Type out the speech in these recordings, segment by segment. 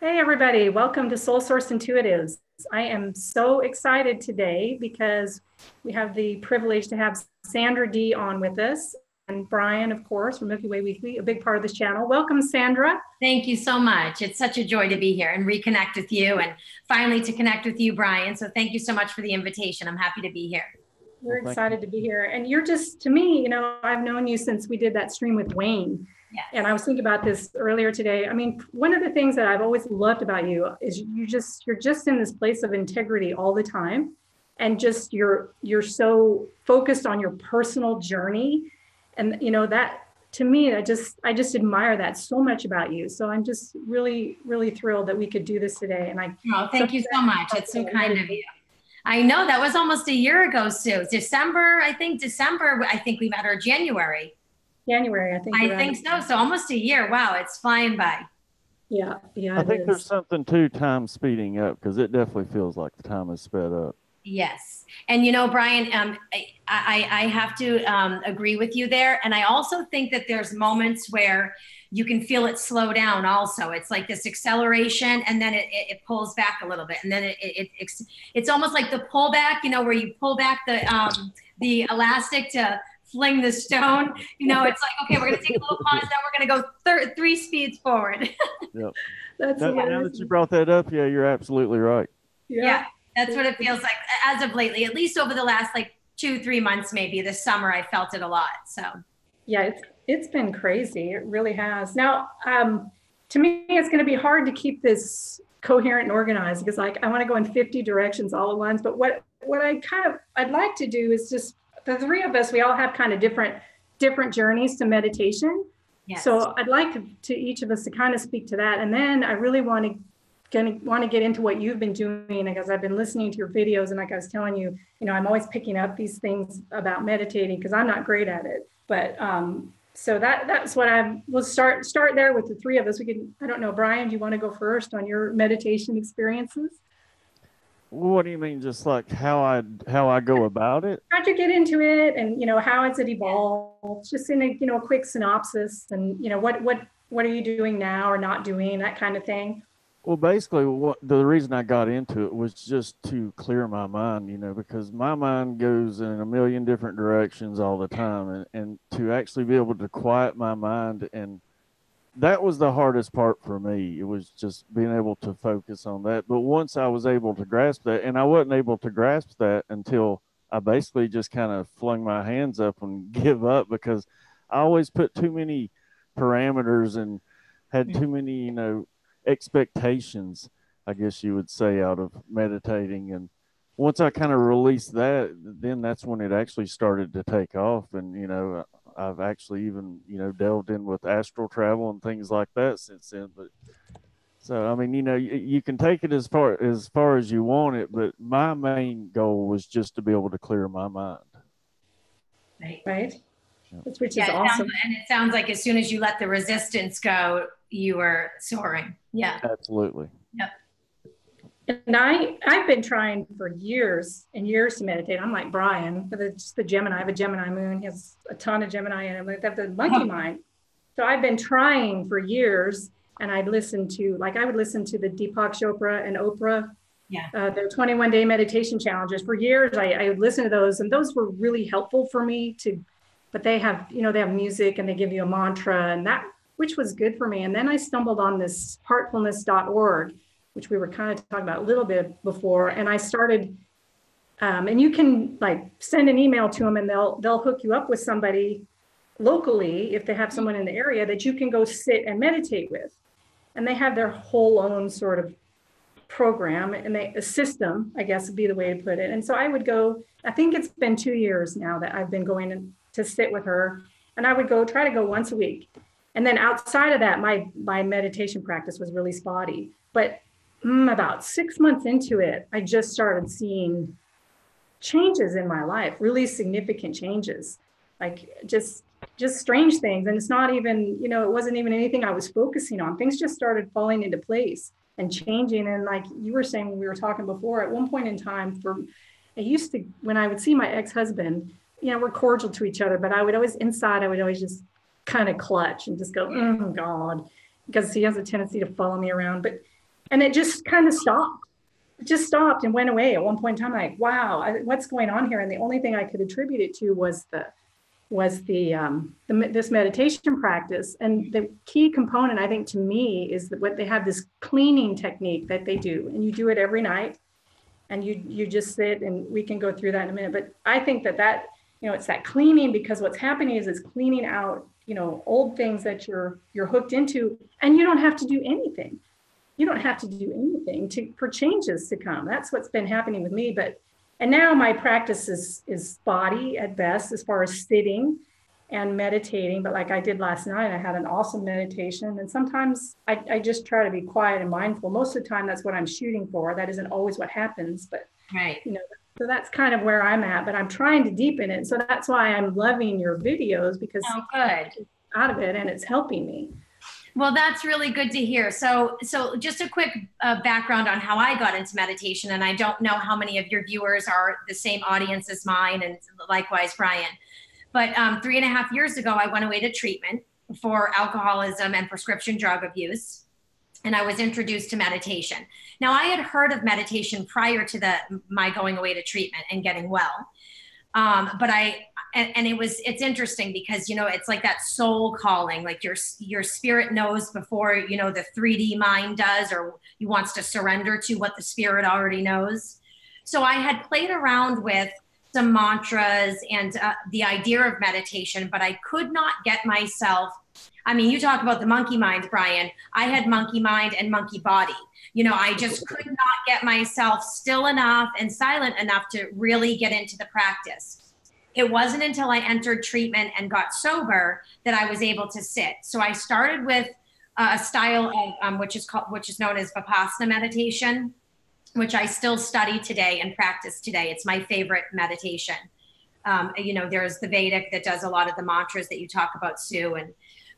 Hey everybody, welcome to Soul Source Intuitives. I am so excited today because we have the privilege to have Sandra Dee on with us and Brian, of course, from Milky Way Weekly, a big part of this channel. Welcome, Sandra. Thank you so much. It's such a joy to be here and reconnect with you and finally to connect with you, Brian. So thank you so much for the invitation. I'm happy to be here. We're excited to be here. And you're just, to me, I've known you since we did that stream with Wayne. Yes. And I was thinking about this earlier today. I mean, one of the things that I've always loved about you is you're just in this place of integrity all the time. And just you're so focused on your personal journey. And that to me, I just admire that so much about you. So I'm just really, really thrilled that we could do this today. And thank you so much. It's so kind of you. I know that was almost a year ago, Sue. December, I think we met, or January. January, I think so. So almost a year. Wow, it's flying by. Yeah. I think there's something to time speeding up, because it definitely feels like the time is sped up. Yes. And Brian, I have to agree with you there. And I also think that there's moments where you can feel it slow down also. It's like this acceleration, and then it pulls back a little bit. And then it's almost like the pullback, where you pull back the elastic to fling the stone. It's like, okay, we're going to take a little pause. Then we're going to go 3 speeds forward. Yep. Now that you brought that up, yeah, you're absolutely right. Yeah. That's what it feels like as of lately, at least over the last 2-3 months, maybe this summer, I felt it a lot. So yeah, it's been crazy. It really has. Now, to me, it's going to be hard to keep this coherent and organized because I want to go in 50 directions all at once. But what I'd like to do is just the three of us, we all have kind of different journeys to meditation. Yes. So I'd like to each of us to kind of speak to that. And then I really want to get into what you've been doing, because I've been listening to your videos, and like I was telling you, I'm always picking up these things about meditating because I'm not great at it. But so that's what we'll start there with the three of us. I don't know, Brian, do you want to go first on your meditation experiences? What do you mean, just like how I go about it? How'd you get into it, and how has it evolved? Just in a quick synopsis, and what are you doing now or not doing, that kind of thing. Well, basically, the reason I got into it was just to clear my mind, because my mind goes in a million different directions all the time, and to actually be able to quiet my mind, and that was the hardest part for me. It was just being able to focus on that. But once I was able to grasp that, and I wasn't able to grasp that until I basically just kind of flung my hands up and give up, because I always put too many parameters and had too many, expectations, I guess you would say, out of meditating. And once I kind of released that, then that's when it actually started to take off. And I've actually even delved in with astral travel and things like that since then. But so I mean, you can take it as far as you want it, but my main goal was just to be able to clear my mind. Right. Yeah. Which is awesome. And it sounds like as soon as you let the resistance go, you were soaring. Yeah. Absolutely. Yep. And I've been trying for years and years to meditate. I'm like Brian, it's the Gemini. I have a Gemini moon. He has a ton of Gemini in him. I have the monkey mind. So I've been trying for years, and I would listen to the Deepak Chopra and Oprah, their 21-day meditation challenges. For years, I would listen to those, and those were really helpful for me but they have, they have music and they give you a mantra, and which was good for me. And then I stumbled on this heartfulness.org, which we were kind of talking about a little bit before. And I started, and you can send an email to them, and they'll hook you up with somebody locally if they have someone in the area that you can go sit and meditate with. And they have their whole own sort of program, and a system, I guess would be the way to put it. And so I would go, I think it's been 2 years now that I've been going to sit with her, and I would try to go once a week. And then outside of that, my meditation practice was really spotty. But about 6 months into it, I just started seeing changes in my life, really significant changes, just strange things. And it's not even, it wasn't even anything I was focusing on. Things just started falling into place and changing. And like you were saying when we were talking before, at one point in time, when I would see my ex-husband, we're cordial to each other, but I would always just kind of clutch and just go, oh God, because he has a tendency to follow me around. But And it just kind of stopped. It just stopped and went away at one point in time. Like, wow, what's going on here? And the only thing I could attribute it to was this meditation practice. And the key component, I think, to me, is that what they have, this cleaning technique that they do, and you do it every night, and you just sit, and we can go through that in a minute. But I think that it's that cleaning, because what's happening is it's cleaning out, old things that you're hooked into, and you don't have to do anything. You don't have to do anything for changes to come. That's what's been happening with me. And now my practice is body at best, as far as sitting and meditating. But like I did last night, I had an awesome meditation. And sometimes I just try to be quiet and mindful. Most of the time, that's what I'm shooting for. That isn't always what happens, but right. So that's kind of where I'm at, but I'm trying to deepen it. So that's why I'm loving your videos, because good. Out of it, and it's helping me. Well, that's really good to hear. So just a quick background on how I got into meditation, and I don't know how many of your viewers are the same audience as mine, and likewise, Brian. But 3.5 years ago, I went away to treatment for alcoholism and prescription drug abuse, and I was introduced to meditation. Now, I had heard of meditation prior to my going away to treatment and getting well, but it's interesting because, it's like that soul calling, like your spirit knows before, the 3D mind does, or you wants to surrender to what the spirit already knows. So I had played around with some mantras and the idea of meditation, but I could not get myself. I mean, you talk about the monkey mind, Brian. I had monkey mind and monkey body. I just could not get myself still enough and silent enough to really get into the practice. It wasn't until I entered treatment and got sober that I was able to sit. So I started with a style of which is known as Vipassana meditation, which I still study today and practice today. It's my favorite meditation. There's the Vedic that does a lot of the mantras that you talk about, Sue,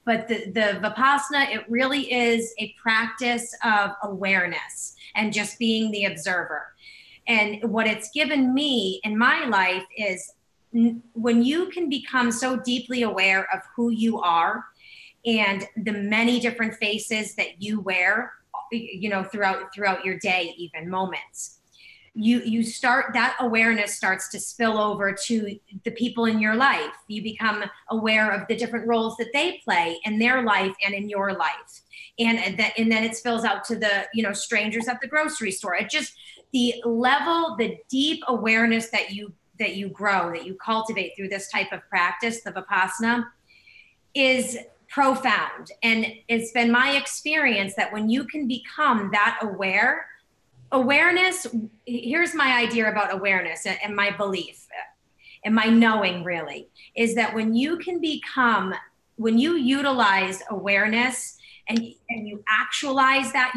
but the Vipassana, it really is a practice of awareness and just being the observer. And what it's given me in my life is, when you can become so deeply aware of who you are and the many different faces that you wear, throughout your day, even moments, that awareness starts to spill over to the people in your life. You become aware of the different roles that they play in their life and in your life. And then it spills out to the, strangers at the grocery store. It just, the deep awareness that you grow, that you cultivate through this type of practice, the Vipassana, is profound. And it's been my experience that when you can become that awareness, here's my idea about awareness and my belief and my knowing, really, is that when you utilize awareness and you actualize that,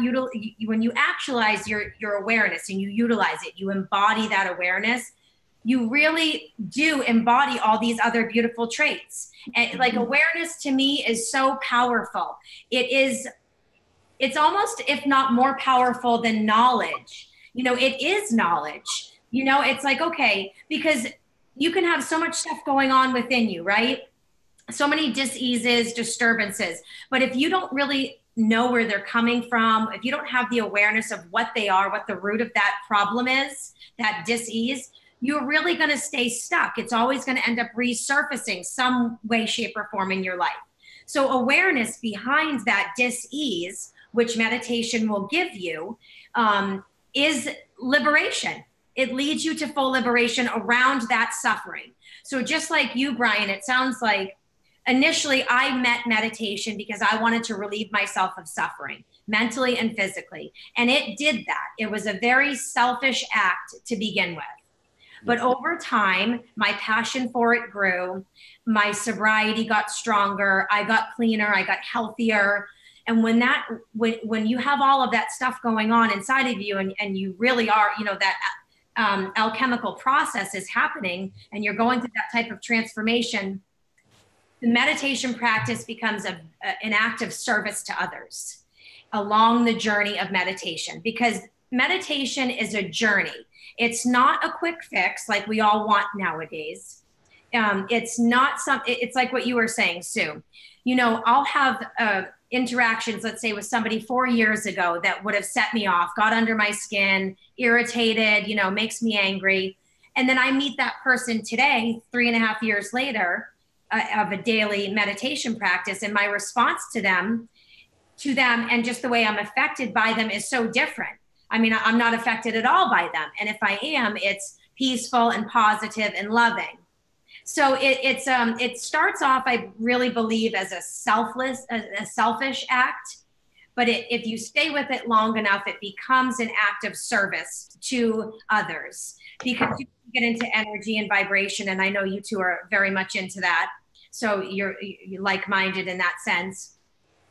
when you actualize your awareness and you utilize it, you embody that awareness, you really do embody all these other beautiful traits. And like, awareness to me is so powerful. It's almost, if not more powerful than knowledge. It is knowledge. It's like, okay, because you can have so much stuff going on within you, right? So many dis-eases, disturbances. But if you don't really know where they're coming from, if you don't have the awareness of what they are, what the root of that problem is, that dis-ease, you're really going to stay stuck. It's always going to end up resurfacing some way, shape, or form in your life. So awareness behind that dis-ease, which meditation will give you, is liberation. It leads you to full liberation around that suffering. So just like you, Brian, it sounds like initially I met meditation because I wanted to relieve myself of suffering, mentally and physically. And it did that. It was a very selfish act to begin with. But over time, my passion for it grew. My sobriety got stronger. I got cleaner. I got healthier. And when you have all of that stuff going on inside of you, and you really are, that alchemical process is happening, and you're going through that type of transformation, the meditation practice becomes an act of service to others along the journey of meditation, because meditation is a journey. It's not a quick fix like we all want nowadays. It's not it's like what you were saying, Sue. I'll have interactions, let's say with somebody 4 years ago that would have set me off, got under my skin, irritated, you know, makes me angry. And then I meet that person today, 3.5 years later, of a daily meditation practice. And my response to them and just the way I'm affected by them is so different. I mean, I'm not affected at all by them. And if I am, it's peaceful and positive and loving. So it starts off, I really believe, as a selfish act. But if you stay with it long enough, it becomes an act of service to others, because you get into energy and vibration. And I know you two are very much into that. So you're like-minded in that sense,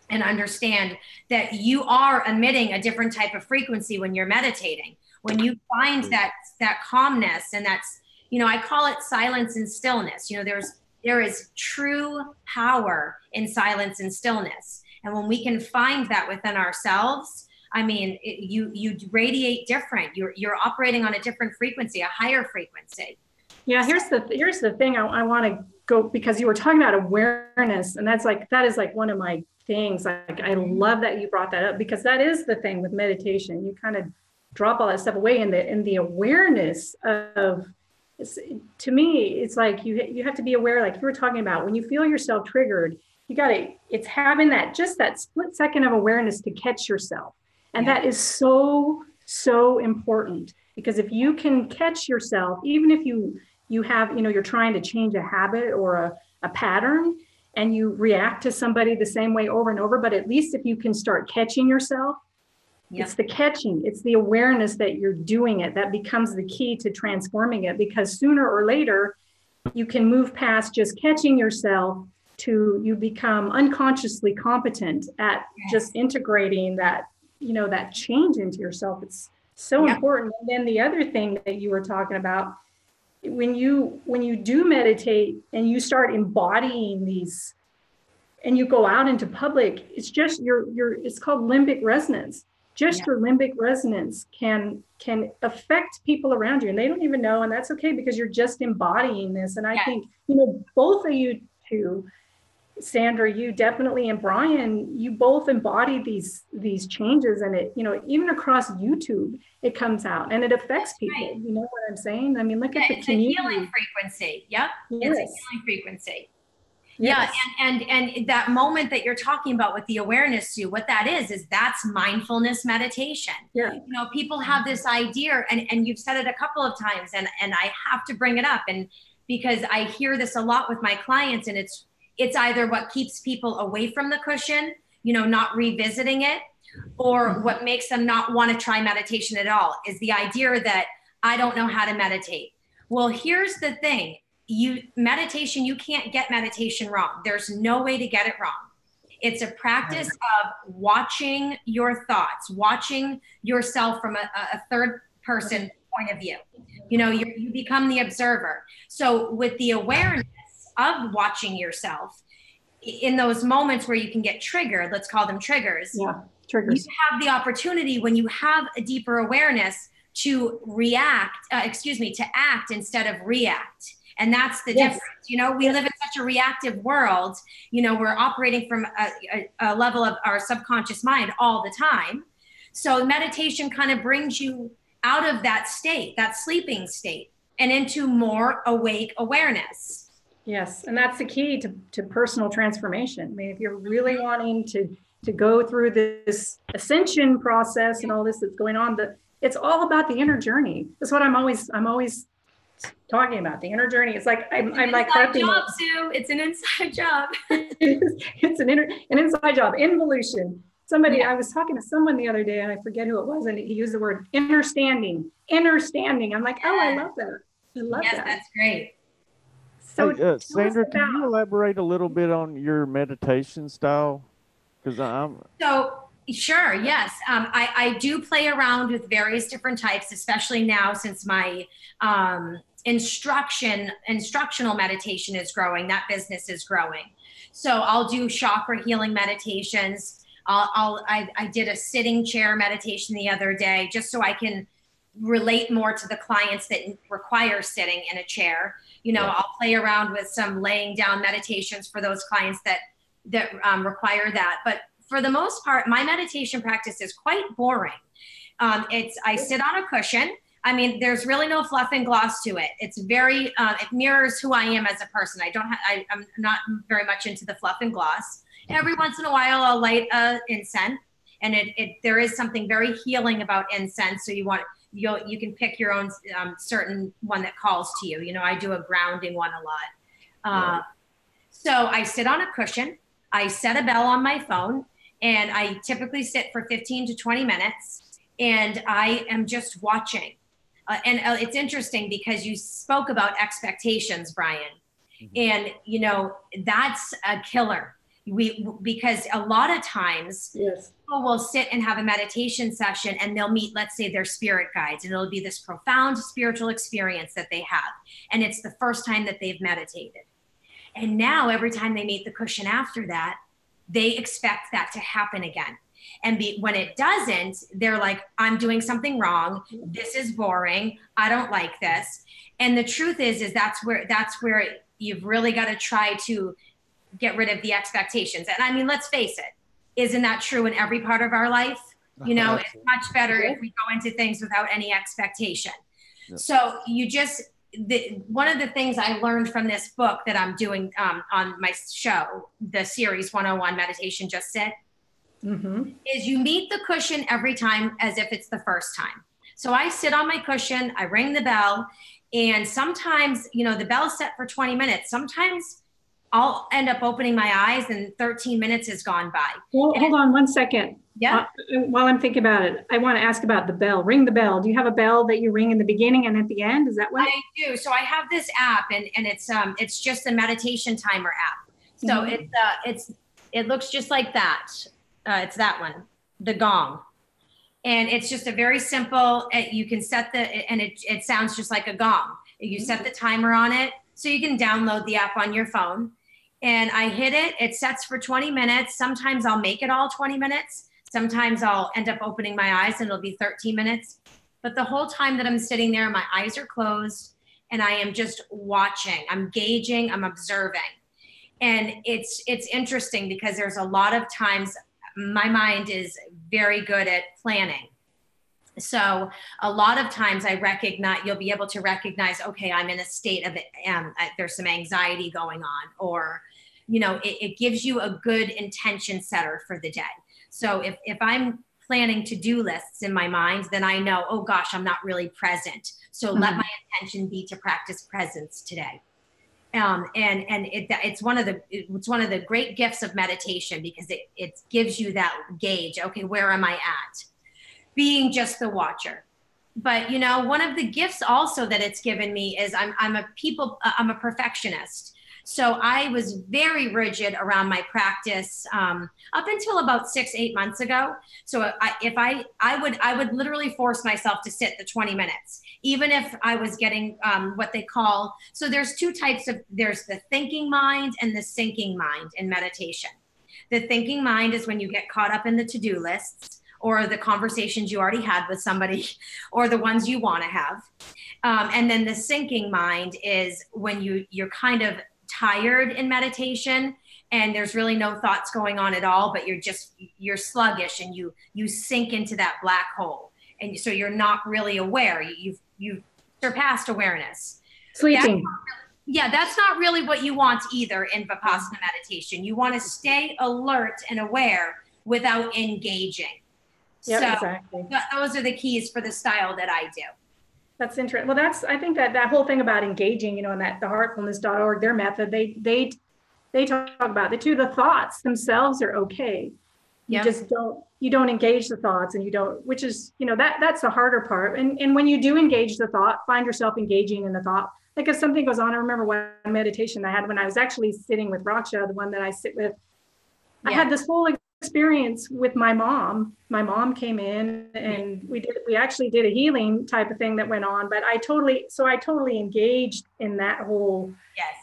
and understand that you are emitting a different type of frequency when you're meditating. When you find that calmness, and that's, you know, I call it silence and stillness. You know, there is true power in silence and stillness. And when we can find that within ourselves, I mean, you radiate different. You're operating on a different frequency, a higher frequency. Yeah, here's the thing I want to go, because you were talking about awareness, and that is like one of my things. Like, I love that you brought that up, because that is the thing with meditation. You kind of drop all that stuff away, and the awareness of, to me, it's like you have to be aware, like you were talking about, when you feel yourself triggered, it's having that split second of awareness to catch yourself. And that is so, so important, because if you can catch yourself, even if you have, you know, you're trying to change a habit or a pattern, and you react to somebody the same way over and over, but at least if you can start catching yourself, it's the catching, it's the awareness that you're doing it, that becomes the key to transforming it. Because sooner or later, you can move past just catching yourself to you become unconsciously competent at just integrating that, you know, that change into yourself. It's so important. And then the other thing that you were talking about, when you do meditate and you start embodying these, and you go out into public, it's just it's called limbic resonance. Just your limbic resonance can affect people around you, and they don't even know, and that's okay, because you're just embodying this. And I think, you know, both of you two, Sandra, you definitely, and Brian, you both embody these changes, and it, you know, even across YouTube, it comes out and it affects people. Right. You know what I'm saying? I mean, look at the community. It's a healing frequency. Yep. Yes. It's a healing frequency. Yes. Yeah, and that moment that you're talking about with the awareness, Sue, what that is that's mindfulness meditation. Yeah. You know, people have this idea, and you've said it a couple of times, and I have to bring it up, and because I hear this a lot with my clients, and it's either what keeps people away from the cushion, you know, not revisiting it, or what makes them not want to try meditation at all is the idea that I don't know how to meditate. Well, here's the thing. Meditation, you can't get meditation wrong. There's no way to get it wrong. It's a practice of watching your thoughts, watching yourself from a third person point of view. You know, you become the observer. So with the awareness of watching yourself in those moments where you can get triggered, let's call them triggers. Yeah, triggers. You have the opportunity, when you have a deeper awareness, to to act instead of react. And that's the difference. You know, we live in such a reactive world. You know, we're operating from a level of our subconscious mind all the time. So meditation kind of brings you out of that state, that sleeping state, and into more awake awareness. Yes, and that's the key to personal transformation. I mean, if you're really wanting to go through this ascension process and all this that's going on, it's all about the inner journey. That's what I'm always talking about, the inner journey. It's like I'm like harping. Job, Sue. It's an inside job. It's an inside job. Involution. I was talking to someone the other day, and I forget who it was, and he used the word understanding. I'm like, oh, I love that. I love that. Yes, that's great. So, Sandra, can you elaborate a little bit on your meditation style? Sure, yes. I do play around with various different types, especially now since my instructional meditation is growing. That business is growing. So I'll do chakra healing meditations. I did a sitting chair meditation the other day, just so I can relate more to the clients that require sitting in a chair. You know, I'll play around with some laying down meditations for those clients that require that. But for the most part, my meditation practice is quite boring. I sit on a cushion. I mean, there's really no fluff and gloss to it. It's very, it mirrors who I am as a person. I'm not very much into the fluff and gloss. Every once in a while, I'll light incense, and there is something very healing about incense. So you can pick your own certain one that calls to you. You know, I do a grounding one a lot. So I sit on a cushion. I set a bell on my phone, and I typically sit for 15 to 20 minutes, and I am just watching. It's interesting because you spoke about expectations, Brian, and you know, that's a killer. Because a lot of times people will sit and have a meditation session, and they'll meet, let's say, their spirit guides, and it'll be this profound spiritual experience that they have. And it's the first time that they've meditated. And now every time they meet the cushion after that, they expect that to happen again. And when it doesn't, they're like, I'm doing something wrong. This is boring. I don't like this. And the truth is that's where you've really got to try to get rid of the expectations. And I mean, let's face it, isn't that true in every part of our life? You know, it's much better if we go into things without any expectation. Yep. So one of the things I learned from this book that I'm doing on my show, the series 101 Meditation Just Sit, is you meet the cushion every time as if it's the first time. So I sit on my cushion, I ring the bell, and sometimes, you know, the bell's set for 20 minutes. Sometimes I'll end up opening my eyes and 13 minutes has gone by. Well, hold on 1 second. Yeah. While I'm thinking about it, I want to ask about the bell. Ring the bell. Do you have a bell that you ring in the beginning and at the end? Is that what? I do. So I have this app, and it's just a meditation timer app. So it looks just like that. It's that one, the gong. And it's just a very simple, you can set and it sounds just like a gong. You set the timer on it, so you can download the app on your phone. And I hit it, it sets for 20 minutes. Sometimes I'll make it all 20 minutes. Sometimes I'll end up opening my eyes and it'll be 13 minutes. But the whole time that I'm sitting there, my eyes are closed and I am just watching, I'm gauging, I'm observing. And it's interesting because there's a lot of times my mind is very good at planning. So a lot of times you'll be able to recognize, okay, I'm in a state of, there's some anxiety going on, or, you know, it gives you a good intention setter for the day. So if I'm planning to-do lists in my mind, then I know, oh gosh, I'm not really present. So let my intention be to practice presence today. It's one of the great gifts of meditation, because it gives you that gauge. Okay, where am I at? Being just the watcher. But you know, one of the gifts also that it's given me is I'm a perfectionist. So I was very rigid around my practice up until about 6-8 months ago. So I would literally force myself to sit the 20 minutes, even if I was getting what they call, so there's two types there's the thinking mind and the sinking mind in meditation. The thinking mind is when you get caught up in the to-do lists, or the conversations you already had with somebody, or the ones you want to have. And then the sinking mind is when you're kind of tired in meditation and there's really no thoughts going on at all, but you're sluggish and you sink into that black hole. And so you're not really aware. You've surpassed awareness. Sleeping. That's not really what you want either in Vipassana meditation. You want to stay alert and aware without engaging. Yeah, so exactly. Those are the keys for the style that I do. That's interesting. Well, I think that whole thing about engaging, you know, and that the heartfulness.org, their method, they talk about the thoughts themselves are okay. You just don't engage the thoughts, and which is, you know, that's the harder part. And when you do engage the thought, find yourself engaging in the thought. Like if something goes on, I remember one meditation I had when I was actually sitting with Raksha, the one that I sit with. I had this whole experience with my mom. My mom came in and we actually did a healing type of thing that went on, but I totally engaged in that whole,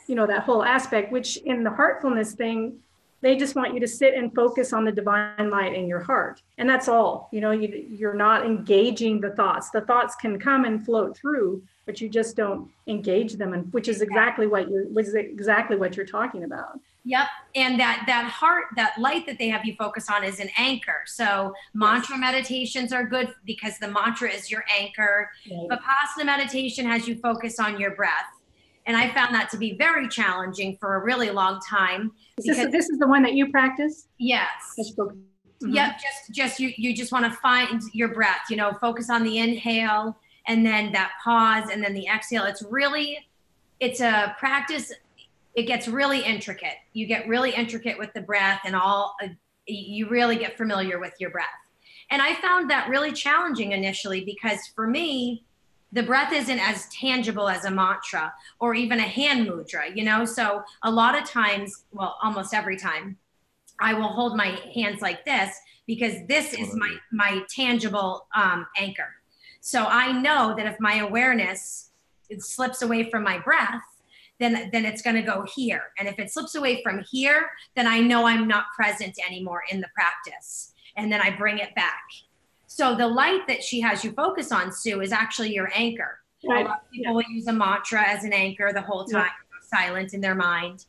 you know, that whole aspect, which in the heartfulness thing, they just want you to sit and focus on the divine light in your heart. And that's all, you know, you're not engaging the thoughts. The thoughts can come and float through, but you just don't engage them. And which is exactly what you're talking about. Yep. And that heart, that light that they have you focus on is an anchor. So mantra meditations are good because the mantra is your anchor. Right. Vipassana meditation has you focus on your breath. And I found that to be very challenging for a really long time. This is the one that you practice? Yes. Mm-hmm. Yep. You just want to find your breath, you know, focus on the inhale and then that pause and then the exhale. It's a practice. It gets really intricate. You get really intricate with the breath and you really get familiar with your breath. And I found that really challenging initially because for me, the breath isn't as tangible as a mantra or even a hand mudra, you know? So a lot of times, well, almost every time, I will hold my hands like this because this is my tangible anchor. So I know that if my awareness slips away from my breath, then it's going to go here. And if it slips away from here, then I know I'm not present anymore in the practice. And then I bring it back. So the light that she has you focus on, Sue, is actually your anchor. Right. A lot of people will use a mantra as an anchor the whole time, silent in their mind.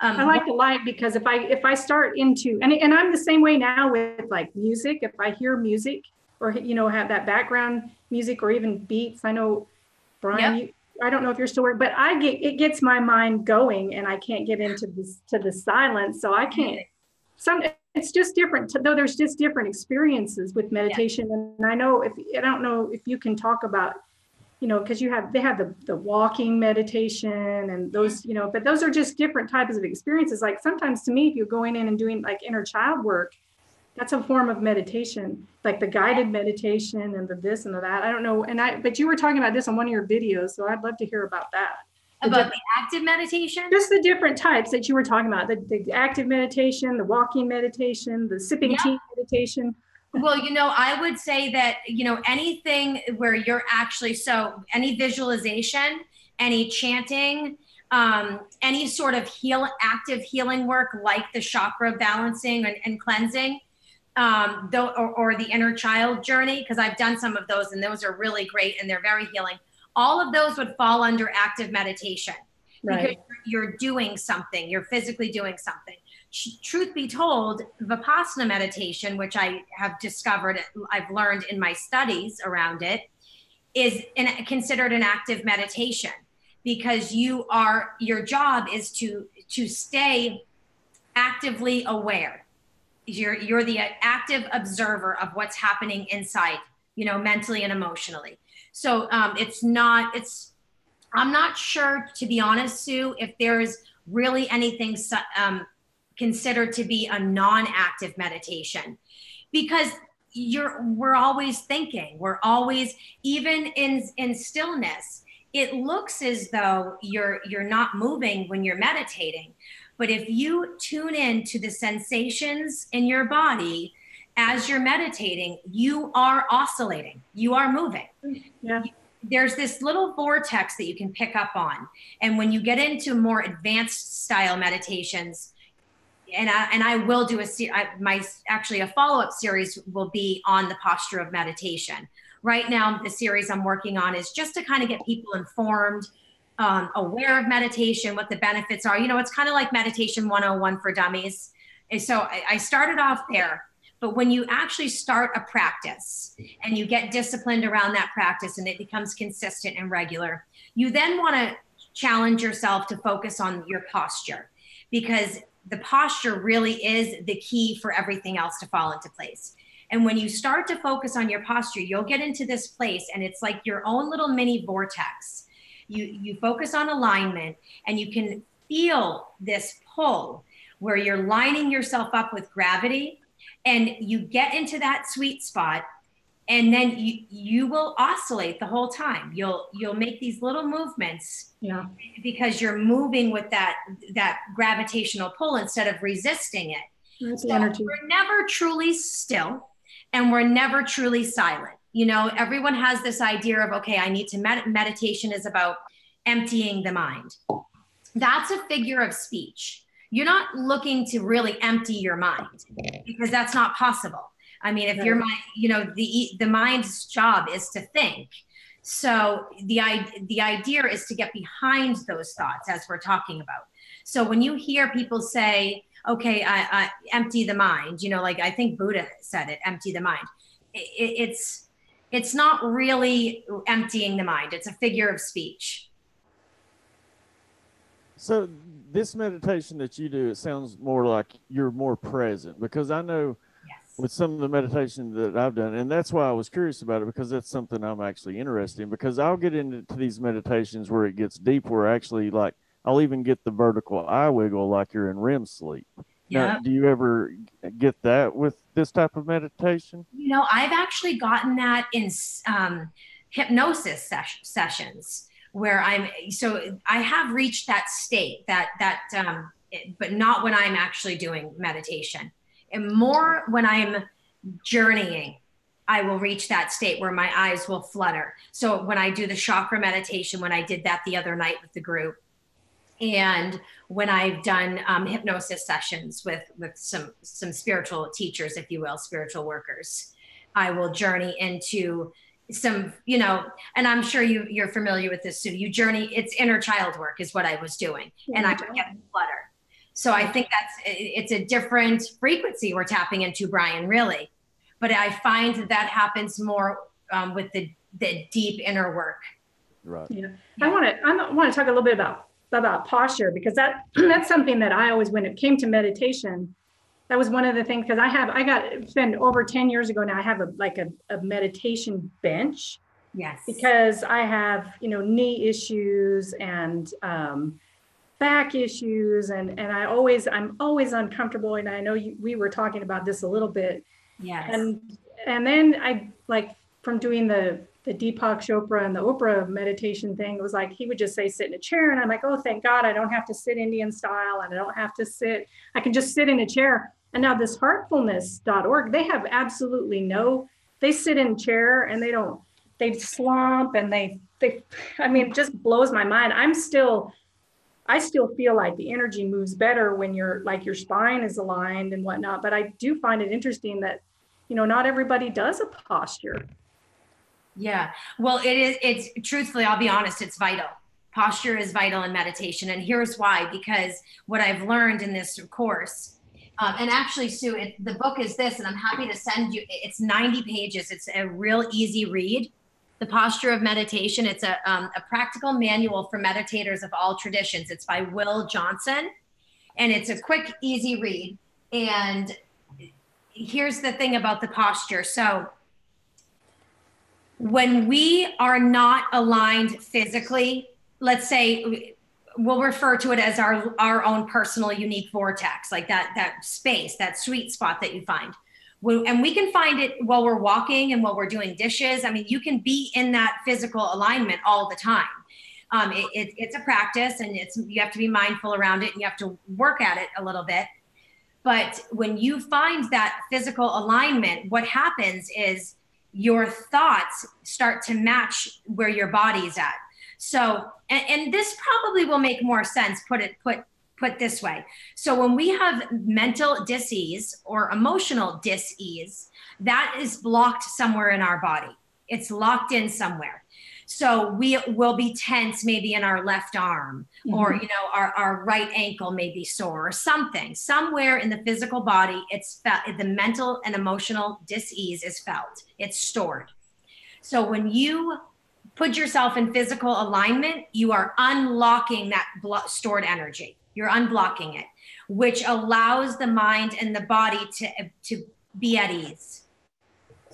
I like the light because if I start into, and I'm the same way now with like music, if I hear music or, you know, have that background music or even beats, I know, Brian, I don't know if you're still working, but it gets my mind going and I can't get into the silence. So I can't, it's just different, though there's just different experiences with meditation. And I don't know if you can talk about, you know, because they have the walking meditation and those, you know, but those are just different types of experiences. Like sometimes to me, if you're going in and doing like inner child work, that's a form of meditation, like the guided meditation and the this and the that. I don't know. But you were talking about this on one of your videos. So I'd love to hear about that. About the active meditation? Just the different types that you were talking about, the active meditation, the walking meditation, the sipping tea meditation. Well, you know, I would say that, you know, anything where you're actually, so any visualization, any chanting, any sort of active healing work like the chakra balancing and cleansing, or the inner child journey, because I've done some of those and those are really great and they're very healing. All of those would fall under active meditation because you're doing something, you're physically doing something. Truth be told, Vipassana meditation, which I have discovered, I've learned in my studies around it, is considered an active meditation because your job is to stay actively aware. You're the active observer of what's happening inside, you know, mentally and emotionally. So I'm not sure, to be honest, Sue, if there's really anything considered to be a non-active meditation, because we're always thinking, we're always, even in stillness, it looks as though you're not moving when you're meditating. But if you tune in to the sensations in your body as you're meditating, you are oscillating, you are moving. Yeah. There's this little vortex that you can pick up on. And when you get into more advanced style meditations, and I will do a follow-up series will be on the posture of meditation. Right now, the series I'm working on is just to kind of get people informed, aware of meditation, what the benefits are. You know, it's kind of like Meditation 101 for dummies. And so I started off there. But when you actually start a practice and you get disciplined around that practice and it becomes consistent and regular, you then want to challenge yourself to focus on your posture, because the posture really is the key for everything else to fall into place. And when you start to focus on your posture, you'll get into this place and it's like your own little mini vortex. You focus on alignment and you can feel this pull where you're lining yourself up with gravity, and you get into that sweet spot, and then you will oscillate the whole time. You'll make these little movements, because you're moving with that gravitational pull instead of resisting it. So we're never truly still and we're never truly silent. You know, everyone has this idea of, okay, I need to meditation is about emptying the mind. That's a figure of speech. You're not looking to really empty your mind, because that's not possible. I mean, if your mind, you know, the mind's job is to think. So the idea is to get behind those thoughts, as we're talking about. So when you hear people say, okay, I empty the mind, you know, like I think Buddha said it, empty the mind. It's not really emptying the mind. It's a figure of speech. So this meditation that you do, it sounds more like you're more present, because I know with some of the meditation that I've done, and that's why I was curious about it, because that's something I'm actually interested in, because I'll get into these meditations where it gets deep, where actually like I'll even get the vertical eye wiggle like you're in REM sleep. Now, do you ever get that with this type of meditation? You know, I've actually gotten that in hypnosis sessions where I have reached that state but not when I'm actually doing meditation. And more when I'm journeying, I will reach that state where my eyes will flutter. So when I do the chakra meditation, when I did that the other night with the group, and when I've done hypnosis sessions with some spiritual teachers, if you will, spiritual workers, I will journey into some, you know, and I'm sure you're familiar with this too. You journey, it's inner child work is what I was doing, and I would get flutter. So I think it's a different frequency we're tapping into, Brian, really. But I find that happens more with the deep inner work. Right. Yeah. I want to talk a little bit about posture, because that's something that I always, when it came to meditation, that was one of the things, because it's been over 10 years ago now, I have a meditation bench. Yes. Because I have, you know, knee issues and back issues, and I'm always uncomfortable. And I know we were talking about this a little bit. Yes. And then I, like, from doing the Deepak Chopra and the Oprah meditation thing, it was like, he would just say, sit in a chair. And I'm like, oh, thank God, I don't have to sit Indian style, and I can just sit in a chair. And now this heartfulness.org, they have absolutely they sit in a chair and they slump, and I mean, it just blows my mind. I still feel like the energy moves better when your spine is aligned and whatnot. But I do find it interesting that, you know, not everybody does a posture. Yeah. Well, it's truthfully, I'll be honest, it's vital. Posture is vital in meditation. And here's why, because what I've learned in this course, and actually, Sue, the book is this, and I'm happy to send you, it's 90 pages. It's a real easy read. The Posture of Meditation. It's a practical manual for meditators of all traditions. It's by Will Johnson, and it's a quick, easy read. And here's the thing about the posture. So when we are not aligned physically, let's say, we'll refer to it as our own personal unique vortex, like that space, that sweet spot that you find. And we can find it while we're walking and while we're doing dishes. I mean, you can be in that physical alignment all the time. It's a practice, and you have to be mindful around it, and you have to work at it a little bit. But when you find that physical alignment, what happens is your thoughts start to match where your body's at. So, and this probably will make more sense, put this way. So when we have mental dis-ease or emotional dis-ease, that is blocked somewhere in our body. It's locked in somewhere. So we will be tense maybe in our left arm, or, you know, our right ankle may be sore, or something. Somewhere in the physical body, the mental and emotional dis-ease is felt. It's stored. So when you put yourself in physical alignment, you are unlocking that stored energy. You're unblocking it, which allows the mind and the body to be at ease.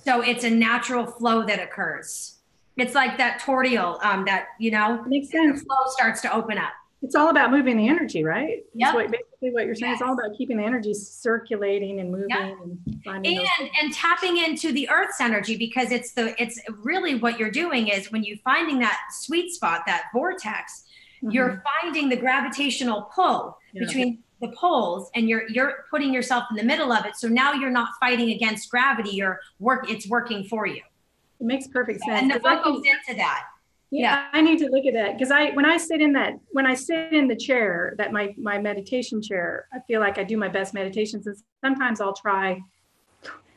So it's a natural flow that occurs. It's like that tortial, that, you know, makes sense. The flow starts to open up. It's all about moving the energy, right? Yeah. Basically what you're saying. Yes. It's all about keeping the energy circulating and moving, and finding and tapping into the Earth's energy, because it's really what you're doing is when you're finding that sweet spot, that vortex, you're finding the gravitational pull between the poles, and you're putting yourself in the middle of it. So now you're not fighting against gravity. It's working for you. It makes perfect sense. And the book goes into that. Yeah, I need to look at that, because when I sit in the chair, that my meditation chair, I feel like I do my best meditations. And sometimes I'll try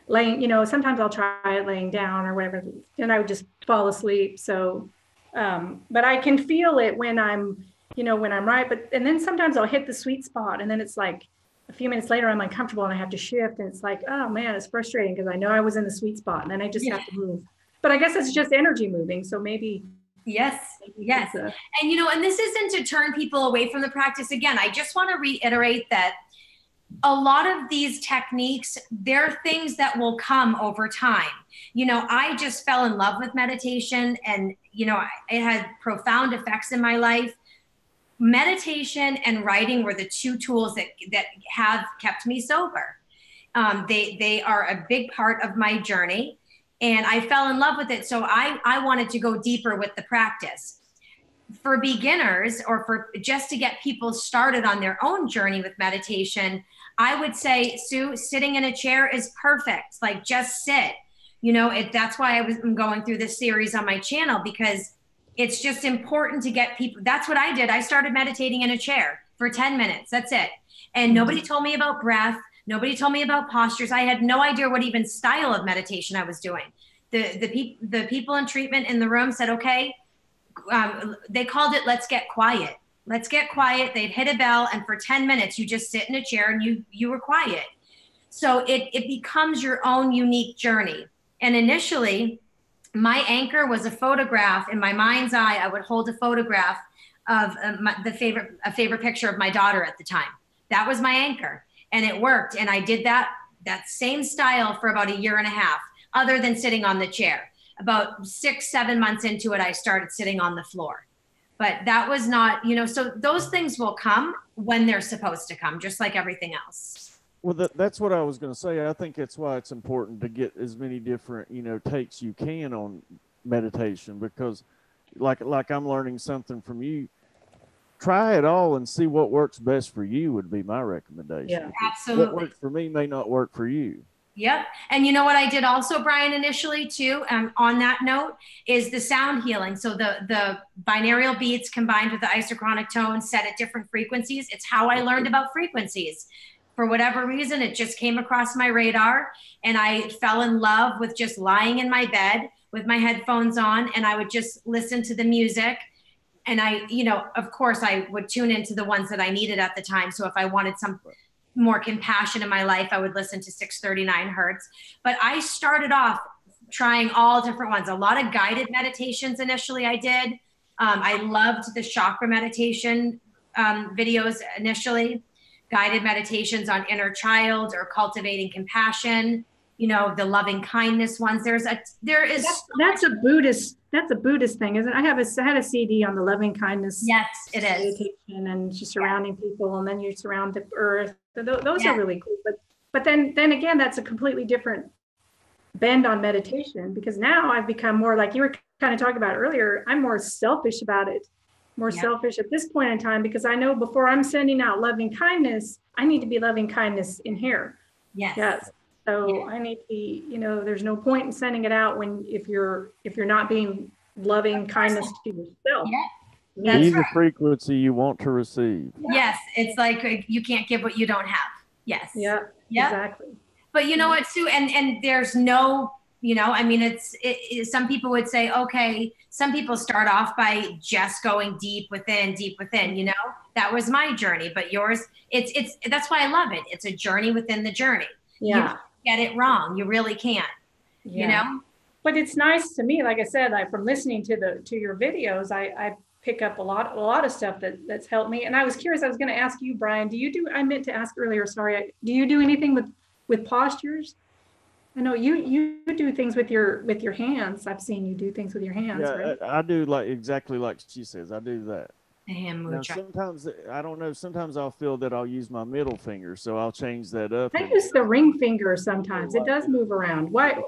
laying, you know, sometimes I'll try laying down or whatever, and I would just fall asleep. So, but I can feel it when I'm, you know, when I'm right. And then sometimes I'll hit the sweet spot, and then it's like a few minutes later I'm uncomfortable and I have to shift, and it's like, oh man, it's frustrating because I know I was in the sweet spot, and then I just have to move. But I guess it's just energy moving. So maybe. Yes. And, you know, and this isn't to turn people away from the practice. Again, I just want to reiterate that a lot of these techniques, they're things that will come over time. You know, I just fell in love with meditation, and, you know, it had profound effects in my life. Meditation and writing were the two tools that have kept me sober. They are a big part of my journey. And I fell in love with it. So I wanted to go deeper with the practice. For beginners, or for just to get people started on their own journey with meditation, I would say, Sue, sitting in a chair is perfect. Like, just sit. You know, that's why I'm going through this series on my channel, because it's just important to get people. That's what I did. I started meditating in a chair for 10 minutes. That's it. And nobody told me about breath. Nobody told me about postures. I had no idea what even style of meditation I was doing. The people in treatment in the room said, okay, they called it, let's get quiet. Let's get quiet. They'd hit a bell, and for 10 minutes, you just sit in a chair and you were quiet. So it becomes your own unique journey. And initially, my anchor was a photograph. In my mind's eye, I would hold a photograph of a favorite picture of my daughter at the time. That was my anchor. And it worked. And I did that same style for about a year and a half, other than sitting on the chair. About 6-7 months into it, I started sitting on the floor. But that was not, you know, so those things will come when they're supposed to come, just like everything else. Well, that's what I was going to say. I think that's why it's important to get as many different, you know, takes you can on meditation, because like I'm learning something from you. Try it all and see what works best for you would be my recommendation. Yeah, absolutely. What works for me may not work for you. Yep. And you know what I did also, Brian, initially too, on that note, is the sound healing. So the binaural beats combined with the isochronic tones set at different frequencies. It's how I learned about frequencies. For whatever reason, it just came across my radar, and I fell in love with just lying in my bed with my headphones on, and I would just listen to the music. And I, you know, of course, I would tune into the ones that I needed at the time. So if I wanted some more compassion in my life, I would listen to 639 hertz. But I started off trying all different ones. A lot of guided meditations initially I did. I loved the chakra meditation videos initially, guided meditations on inner child or cultivating compassion. You know, the loving kindness ones. That's a Buddhist thing, isn't it? I had a CD on the loving kindness. Yes, it is. Meditation, and just surrounding people, and then you surround the earth. So those are really cool. But then again, that's a completely different bend on meditation, because now I've become more, like you were kind of talking about earlier, I'm more selfish about it. Selfish at this point in time, because I know before I'm sending out loving kindness, I need to be loving kindness in here. Yes. So I need to be, you know, there's no point in sending it out if you're not being loving kindness to yourself. That's Be the frequency you want to receive. Yes, it's like you can't give what you don't have. Yes. Yeah. Exactly. But you know what, Sue, and there's no, you know, I mean, it's some people would say, okay, some people start off by just going deep within, you know, that was my journey, but yours, it's that's why I love it. It's a journey within the journey. Yeah. You get it wrong. You really can't, you know? But it's nice to me, like I said, from listening to your videos, I pick up a lot of stuff that's helped me. And I was curious, I was going to ask you, Brian, I meant to ask earlier, sorry, do you do anything with postures? I know you do things with your hands. I've seen you do things with your hands, right? I do exactly like she says. I do that. Now, sometimes, I don't know, sometimes I'll feel that I'll use my middle finger, so I'll change that up. I use the ring finger sometimes. It does move around. Why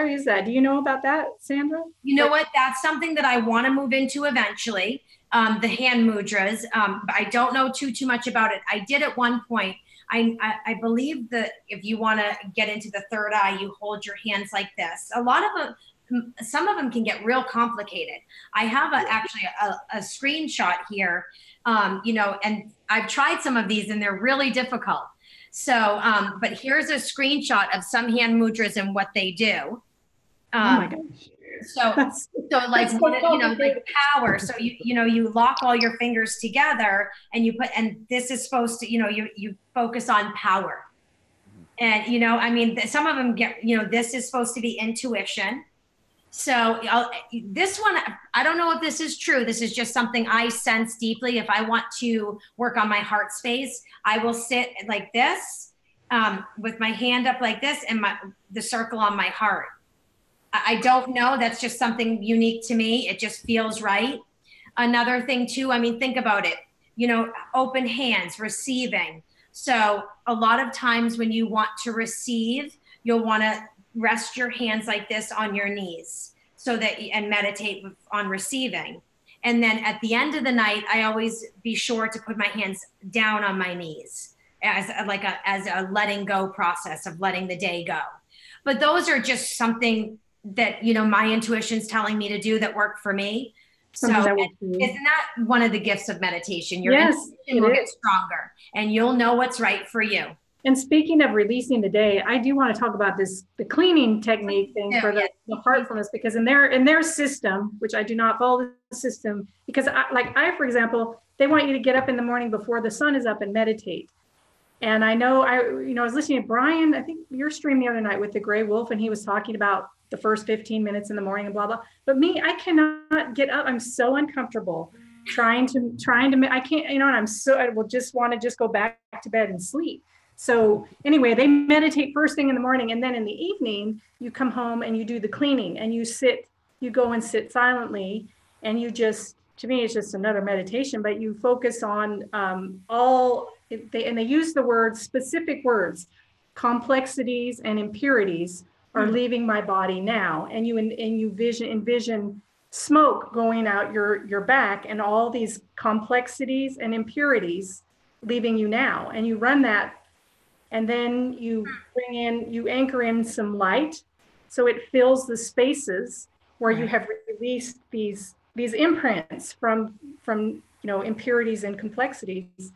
is that? Do you know about that, Sandra? You know what? That's something that I want to move into eventually, the hand mudras. I don't know too much about it. I did at one point. I believe that if you want to get into the third eye, you hold your hands like this. Some of them can get real complicated. I have actually a screenshot here, you know, and I've tried some of these and they're really difficult. So, but here's a screenshot of some hand mudras and what they do. Oh my gosh. So like, so like power. So you lock all your fingers together and and this is supposed to, you focus on power. And, I mean, some of them get, this is supposed to be intuition. So this one, I don't know if this is true. This is just something I sense deeply. If I want to work on my heart space, I will sit like this, with my hand up like this and the circle on my heart. I don't know. That's just something unique to me. It just feels right. Another thing too, I mean, think about it, open hands, receiving. So a lot of times when you want to receive, you'll want to rest your hands like this on your knees and meditate on receiving. And then at the end of the night, I always be sure to put my hands down on my knees as a letting go process of letting the day go. But those are just something that, my intuition's telling me to do that work for me. So isn't that one of the gifts of meditation? Your intuition will get stronger and you'll know what's right for you. And speaking of releasing the day, I do want to talk about the cleaning technique thing for the heartfulness, because in their system, which I do not follow the system, because for example, they want you to get up in the morning before the sun is up and meditate. And I know I was listening to Brian, I think your stream the other night with the gray wolf, and he was talking about the first 15 minutes in the morning and blah, blah. But me, I cannot get up. I'm so uncomfortable trying to, I can't, and I will just want to just go back to bed and sleep. So anyway, they meditate first thing in the morning. And then in the evening, you come home and you do the cleaning and you go and sit silently. And to me, it's just another meditation, but you focus on they use the specific words, complexities and impurities are leaving my body now. And you envision smoke going out your back and all these complexities and impurities leaving you now. And you run that, and then you anchor in some light so it fills the spaces where you have released these imprints from impurities and complexities.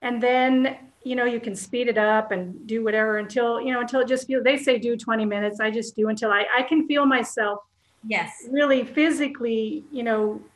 And then you can speed it up and do whatever until it just feels, they say do 20 minutes. I just do until I can feel myself really physically,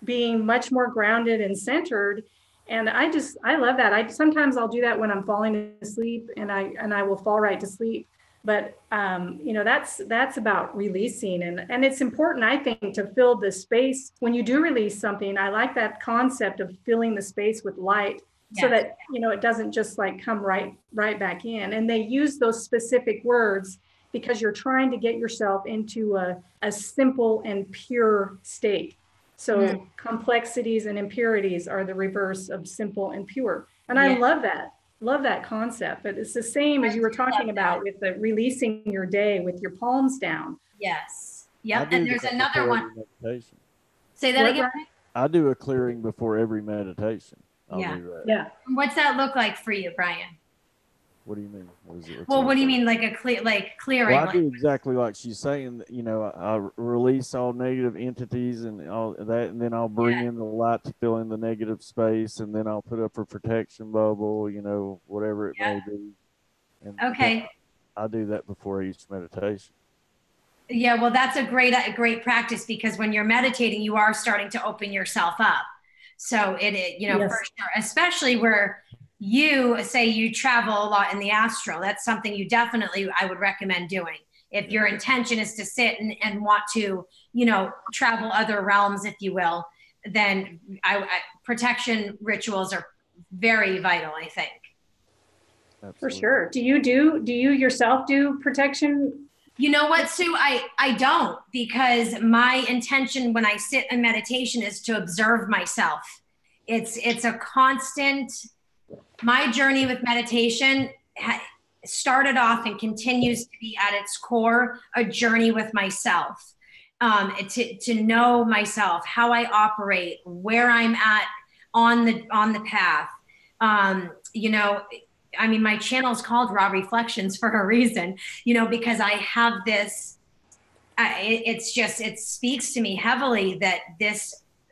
being much more grounded and centered. And I love that. Sometimes I'll do that when I'm falling asleep, and I will fall right to sleep. But that's about releasing, and it's important, I think, to fill the space when you do release something. I like that concept of filling the space with light, so that it doesn't just come right back in. And they use those specific words because you're trying to get yourself into a simple and pure state. So complexities and impurities are the reverse of simple and pure. And I love that concept. But it's the same as you were talking about with the releasing your day with your palms down. Yes. Yep. And there's another one. Meditation. Say that again. I do a clearing before every meditation. Yeah. What's that look like for you, Brian? What do you mean? What do you mean, like clearing? Well, I do exactly like she's saying. I release all negative entities and all that, and then I'll bring in the light to fill in the negative space, and then I'll put up a protection bubble, whatever it may be. And I do that before each meditation. Yeah, well, that's a great practice, because when you're meditating, you are starting to open yourself up. So for sure, especially where you say you travel a lot in the astral, that's something I would recommend doing. If your intention is to sit and want to, travel other realms, if you will, then protection rituals are very vital, I think. Absolutely. For sure. Do you yourself do protection? You know what, Sue? I don't, because my intention when I sit in meditation is to observe myself. It's a constant. My journey with meditation started off and continues to be at its core a journey with myself, to know myself, how I operate, where I'm at on the path. My channel is called Raw Reflections for a reason, because I have this. It speaks to me heavily that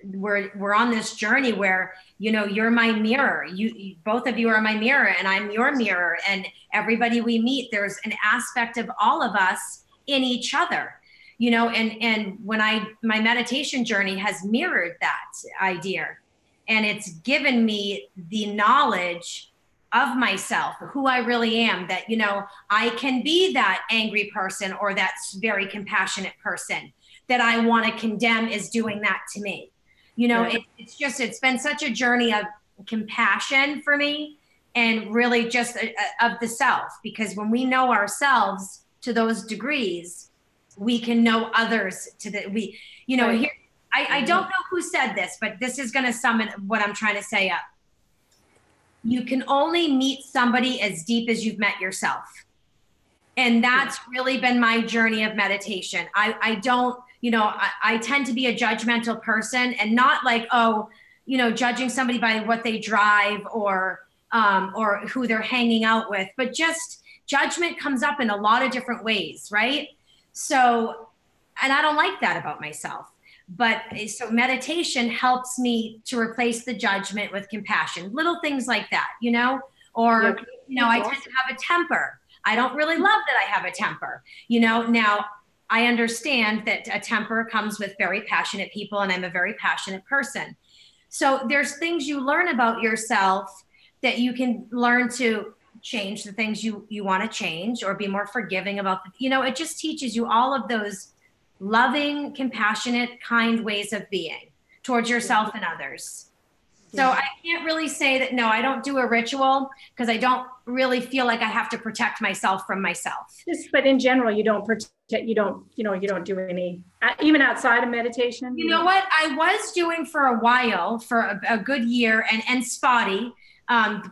we're on this journey where, you're my mirror. You both of you are my mirror, and I'm your mirror. And everybody we meet, there's an aspect of all of us in each other. you know, and when my meditation journey has mirrored that idea, and it's given me the knowledge of myself, who I really am, that, you know, I can be that angry person or that very compassionate person that I want to condemn is doing that to me. You know, it's been such a journey of compassion for me, and really just of the self, because when we know ourselves to those degrees, we can know others to the, you know, here, I don't know who said this, but this is going to sum what I'm trying to say up. You can only meet somebody as deep as you've met yourself. And that's really been my journey of meditation. I don't, you know, I tend to be a judgmental person, and not like, oh, you know, judging somebody by what they drive or who they're hanging out with, but just judgment comes up in a lot of different ways, right? So, and I don't like that about myself. But so meditation helps me to replace the judgment with compassion, little things like that, you know, or, you know, I tend to have a temper. I don't really love that I have a temper, you know. Now I understand that a temper comes with very passionate people, and I'm a very passionate person. So there's things you learn about yourself that you can learn to change the things you want to change, or be more forgiving about, you know, it just teaches you all of those loving, compassionate, kind ways of being towards yourself and others. So I can't really say that, no, I don't do a ritual, because I don't really feel like I have to protect myself from myself. But in general, you don't protect, you don't do any, even outside of meditation. You know what? I was doing for a while, for a good year, and spotty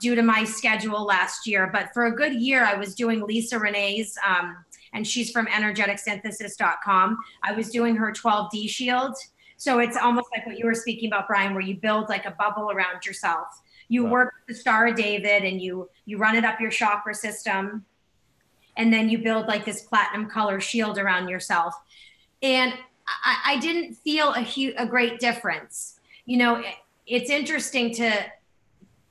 due to my schedule last year. But for a good year, I was doing Lisa Renee's, and she's from energeticsynthesis.com. I was doing her 12D shield. So it's almost like what you were speaking about, Brian, where you build like a bubble around yourself. You work with the Star of David, and you run it up your chakra system. And then you build like this platinum color shield around yourself. And I didn't feel a great difference. You know, it's interesting to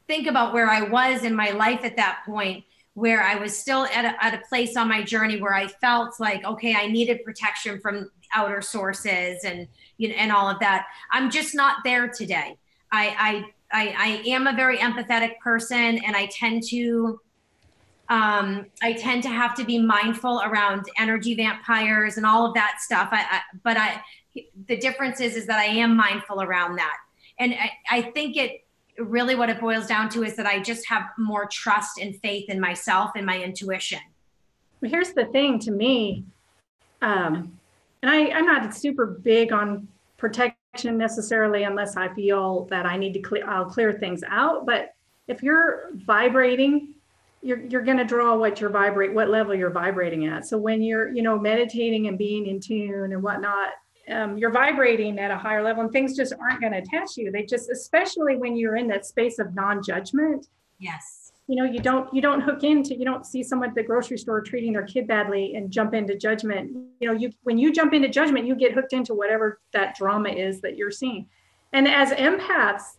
think about where I was in my life at that point, where I was still at a place on my journey where I felt like, okay, I needed protection from outer sources and, you know, and all of that. I'm just not there today. I am a very empathetic person, and I tend to have to be mindful around energy vampires and all of that stuff. But the difference is that I am mindful around that. And I think really what it boils down to is that I just have more trust and faith in myself and my intuition. Well, here's the thing to me, and I'm not super big on protection necessarily, unless I feel that I need to I'll clear things out. But if you're vibrating, you're going to draw what level you're vibrating at. So when you're, you know, meditating and being in tune and whatnot, you're vibrating at a higher level, and things just aren't going to attach you. They just, especially when you're in that space of non-judgment. Yes. You know, you don't hook into, you don't see someone at the grocery store treating their kid badly and jump into judgment. You know, when you jump into judgment, you get hooked into whatever that drama is that you're seeing. And as empaths,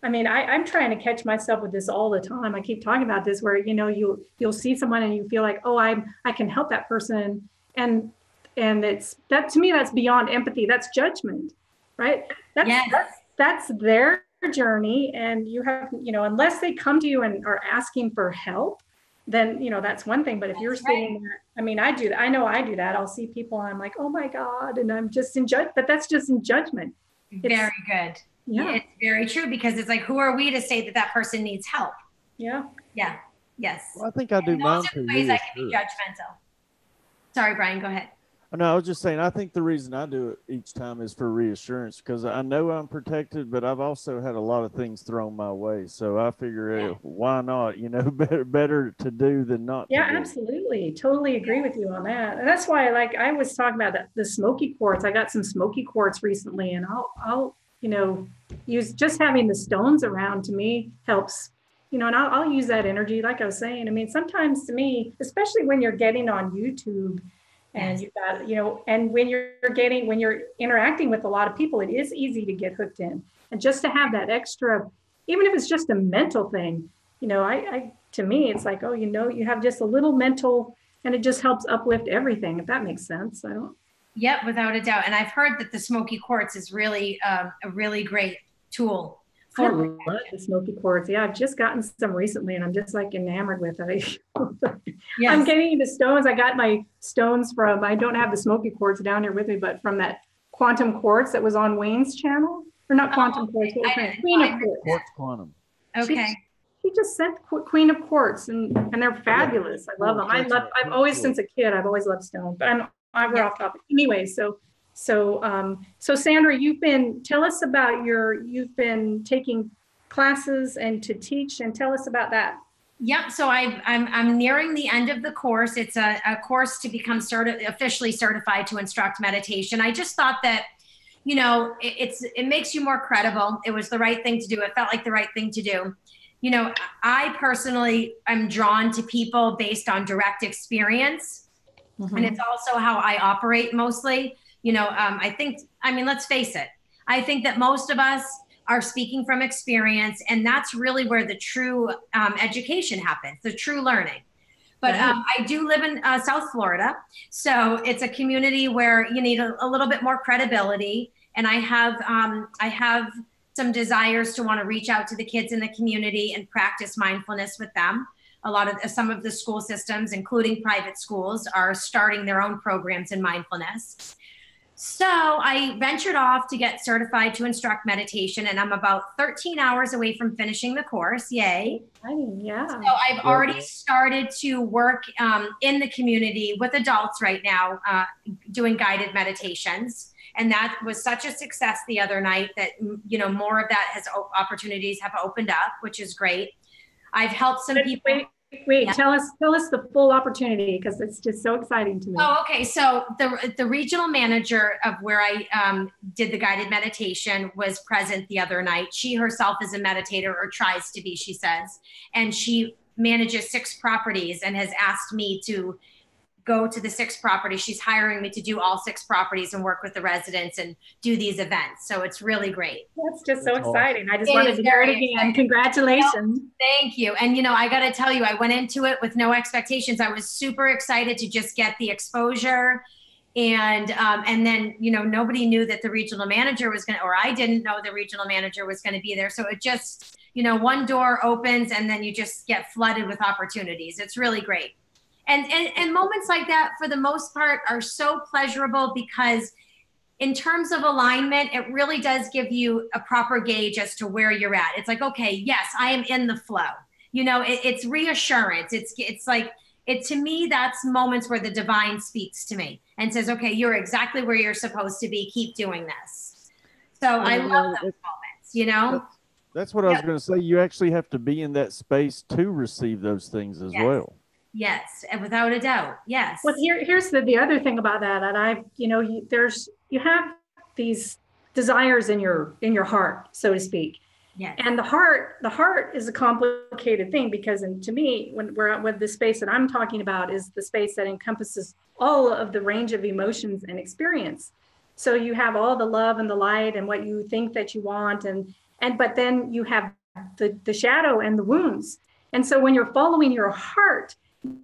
I mean, I'm trying to catch myself with this all the time. I keep talking about this, where, you know, you'll see someone and you feel like, oh, I can help that person. And it's that, to me, that's beyond empathy. That's judgment, right? That's their journey. And you have, you know, unless they come to you and are asking for help, then, you know, that's one thing. But if you're sitting there, I mean, I do that. I know I do that. I'll see people and I'm like, oh my God. And I'm just in judgment, but that's just in judgment. Very good. Yeah. It's very true, because it's like, who are we to say that person needs help? Yeah. Yeah. Yes. Well, I think I do mine for ways I can be judgmental. Sorry, Brian, go ahead. No, I was just saying, I think the reason I do it each time is for reassurance, because I know I'm protected, but I've also had a lot of things thrown my way. So I figure, why not? You know, better to do than not. Yeah, absolutely. Totally agree with you on that. And that's why, like, I was talking about the Smoky quartz. I got some Smoky quartz recently, and I'll you know, use just having the stones around, to me, helps, you know, and I'll use that energy. Like I was saying, I mean, sometimes to me, especially when you're getting on YouTube, and you've got, you know, and when you're interacting with a lot of people, it is easy to get hooked in. And just to have that extra, even if it's just a mental thing, you know, I to me, it's like, oh, you know, you have just a little mental, and it just helps uplift everything, if that makes sense. Yep, without a doubt. And I've heard that the Smoky quartz is really a really great tool I for love the Smoky quartz. Yeah, I've just gotten some recently and I'm just like enamored with it. yes. I'm getting into stones. I got my stones from, I don't have the Smoky quartz down here with me, but from that quantum quartz that was on Wayne's channel. Or not quantum quartz, what was her name? Queen of quartz. Quartz quantum. Okay. She just sent Queen of Quartz, and they're fabulous. I love them. I've always, since a kid, I've always loved stone. But we're off topic anyway. So Sandra, tell us about you've been taking classes and to teach, and tell us about that. Yep. So I'm nearing the end of the course. It's a course to become officially certified to instruct meditation. I just thought that, you know, it makes you more credible. It was the right thing to do. It felt like the right thing to do. You know, I personally am drawn to people based on direct experience. Mm-hmm. And it's also how I operate mostly. You know, let's face it. I think that most of us are speaking from experience, and that's really where the true education happens, the true learning. But I do live in South Florida, so it's a community where you need a little bit more credibility. And I have some desires to want to reach out to the kids in the community and practice mindfulness with them. Some of the school systems, including private schools, are starting their own programs in mindfulness. So I ventured off to get certified to instruct meditation, and I'm about 13 hours away from finishing the course. Yay. Yeah. So I've already started to work in the community with adults right now, doing guided meditations. And that was such a success the other night that, you know, more of that opportunities have opened up, which is great. I've helped some people. Wait, yeah. Tell us the full opportunity, because it's just so exciting to me. Oh, okay. So the regional manager of where I did the guided meditation was present the other night. She herself is a meditator, or tries to be, she says, and she manages 6 properties and has asked me to go to the 6 properties. She's hiring me to do all 6 properties and work with the residents and do these events. So it's really great. That's just so exciting. I just wanted to hear it again. Exciting. Congratulations. Thank you. And, you know, I got to tell you, I went into it with no expectations. I was super excited to just get the exposure. And then, you know, nobody knew that the regional manager was or I didn't know the regional manager was going to be there. So it just, you know, one door opens and then you just get flooded with opportunities. It's really great. And moments like that, for the most part, are so pleasurable, because in terms of alignment, it really does give you a proper gauge as to where you're at. It's like, okay, yes, I am in the flow. You know, it's reassurance. It's like, to me, that's moments where the divine speaks to me and says, okay, you're exactly where you're supposed to be. Keep doing this. So I love those moments, you know? That's what I was going to say. You actually have to be in that space to receive those things as well. Yes, and without a doubt, yes. Well, here's the other thing about that, and you have these desires in your heart, so to speak. Yes. And the heart is a complicated thing, because, and to me, when we're with the space that I'm talking about, is the space that encompasses all of the range of emotions and experience. So you have all the love and the light and what you think that you want, but then you have the shadow and the wounds. And so when you're following your heart,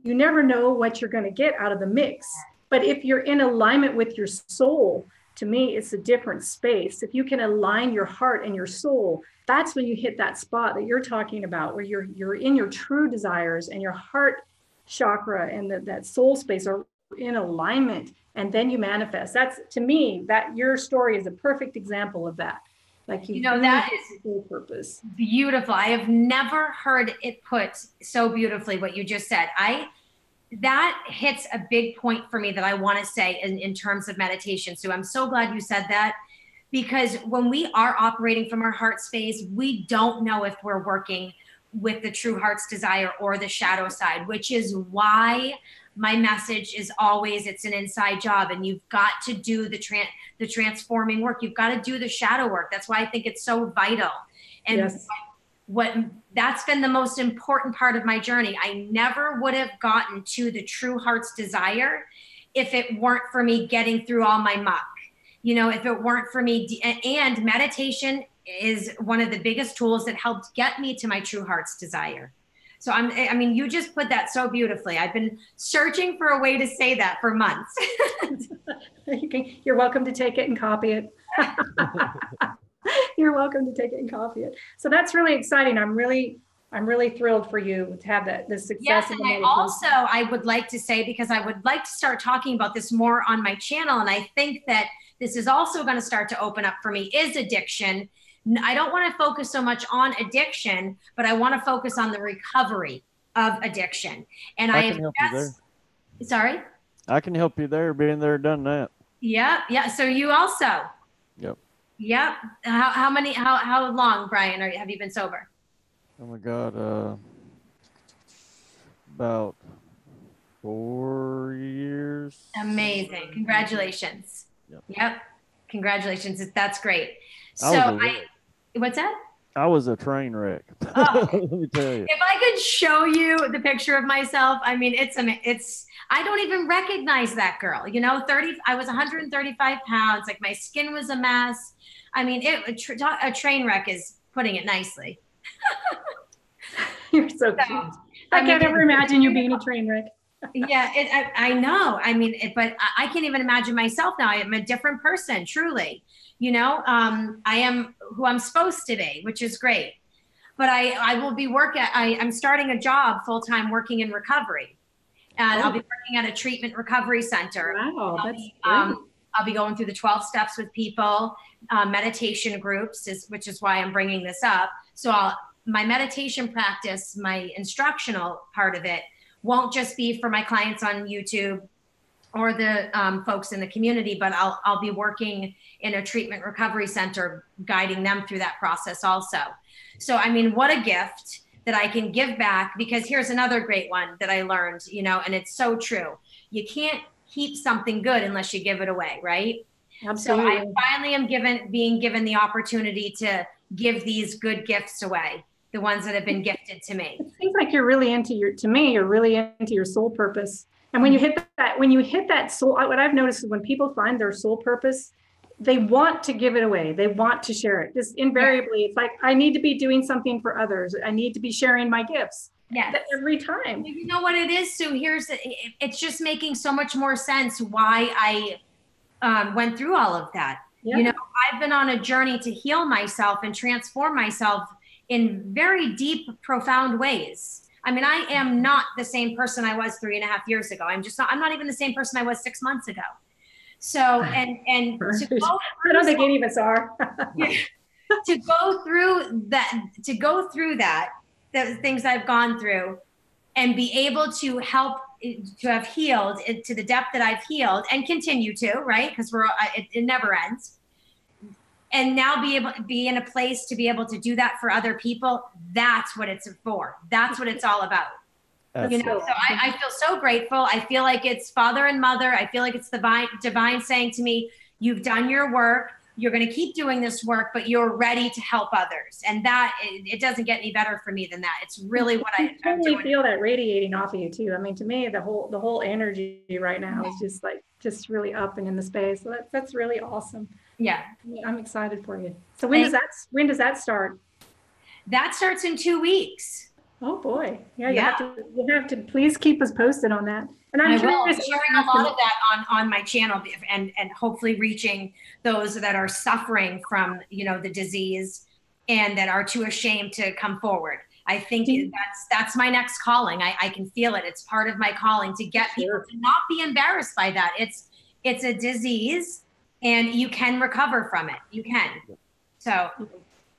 you never know what you're going to get out of the mix. But if you're in alignment with your soul, to me, it's a different space. If you can align your heart and your soul, that's when you hit that spot that you're talking about, where you're in your true desires, and your heart chakra and that soul space are in alignment, and then you manifest. That's, to me, that your story is a perfect example of that. Like, you know, that is full purpose. Beautiful. I have never heard it put so beautifully, what you just said. That hits a big point for me that I want to say in terms of meditation. So I'm so glad you said that, because when we are operating from our heart space, we don't know if we're working with the true heart's desire or the shadow side, which is why my message is always, it's an inside job, and you've got to do the transforming work. You've got to do the shadow work. That's why I think it's so vital. And yes. That's been the most important part of my journey. I never would have gotten to the true heart's desire if it weren't for me getting through all my muck. You know, if it weren't for me, and meditation is one of the biggest tools that helped get me to my true heart's desire. So I mean, you just put that so beautifully. I've been searching for a way to say that for months. You're welcome to take it and copy it. You're welcome to take it and copy it. So that's really exciting. I'm really thrilled for you to have this success. Yes, and I would like to say, because I would like to start talking about this more on my channel, and I think that this is also going to start to open up for me, is addiction. I don't want to focus so much on addiction, but I want to focus on the recovery of addiction. And I can help you there. Sorry? I can help you there, being there, done that. Yeah, yeah. So you also? Yep. Yep. How long, Brian, have you been sober? Oh my God, about 4 years. Amazing. Congratulations. Yep. Congratulations. That's great. What's that? I was a train wreck. Oh. Let me tell you. If I could show you the picture of myself, I mean, I don't even recognize that girl, you know, I was 135 pounds. Like, my skin was a mess. I mean, a train wreck is putting it nicely. You're so cute. I can't ever imagine you being a train wreck. Yeah, I know. I mean, but I can't even imagine myself now. I am a different person, truly. You know, I am who I'm supposed to be, which is great. But I will be I'm starting a job full-time working in recovery. And I'll be working at a treatment recovery center. Wow, that's great. I'll be going through the 12 steps with people, meditation groups, which is why I'm bringing this up. So my meditation practice, my instructional part of it, won't just be for my clients on YouTube or the folks in the community, but I'll be working in a treatment recovery center, guiding them through that process also. So, I mean, what a gift that I can give back, because here's another great one that I learned, you know, and it's so true. You can't keep something good unless you give it away, right? Absolutely. So I finally am being given the opportunity to give these good gifts away, the ones that have been gifted to me. It seems like you're really into you're really into your soul purpose. And when you hit that soul, what I've noticed is when people find their soul purpose, they want to give it away. They want to share it. Just invariably, it's like, I need to be doing something for others. I need to be sharing my gifts. Yes. Every time. You know what it is, Sue? It's just making so much more sense why I went through all of that. Yeah. You know, I've been on a journey to heal myself and transform myself in very deep, profound ways. I mean, I am not the same person I was 3.5 years ago. I'm not even the same person I was 6 months ago. So, and to go I don't think any of us are. to go through that, the things I've gone through, and be able to help to have healed it to the depth that I've healed and continue to, right? Because it never ends. And now be in a place to be able to do that for other people. That's what it's for. That's what it's all about. You know, so I feel so grateful. I feel like it's Father and Mother. I feel like it's divine saying to me, you've done your work. You're going to keep doing this work, but you're ready to help others. And that it doesn't get any better for me than that. It's really what I totally feel that radiating off of you too. I mean, to me, the whole energy right now is just really up and in the space. So that's really awesome. Yeah. I'm excited for you. So when does that start? That starts in 2 weeks. Oh boy. Yeah. You have to please keep us posted on that. And I'm sharing a lot of that on my channel, and hopefully reaching those that are suffering from, you know, the disease and that are too ashamed to come forward. I think that's my next calling. I can feel it. It's part of my calling to get people to not be embarrassed by that. It's a disease and you can recover from it. You can. So